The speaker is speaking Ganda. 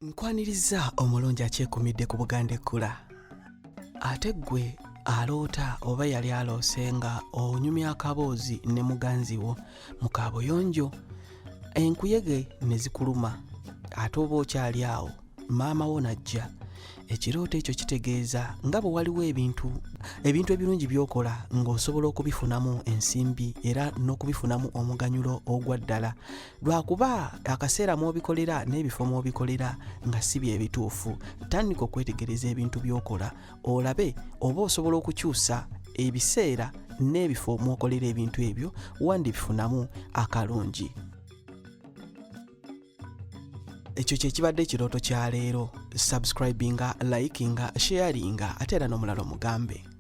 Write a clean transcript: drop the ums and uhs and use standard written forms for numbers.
Nkwaniriza omulungi akyekumidde ku Buganda Ekkula. Ate ggwe aloota oba yali aloosenga onyumya akaboozi ne muganzi wo mu kabuyonjo, enkuyege ne zikuluma, ate oba okyali awo maama wo najja. Ekirooto ekyo kitegeeza nga bwe waliwo ebintu ebirungi by'okola ng'osobola okubifunamu ensimbi era n'okubifunamu omuganyulo ogwa ddala. Lwakuba akaseera mw'obikolera n'ebifo mw'obikolera nga si bye bituufu, tandika okwetegereza ebintu by'okola olabe oba osobola okukyusa ebiseera n'ebifo mw'okolera ebintu ebyo wandibifunamu akalungi. Ekyo kye kibadde ekirooto kya leero. Subscribinga, likinga, sharinga ate era n'omulala omugambe.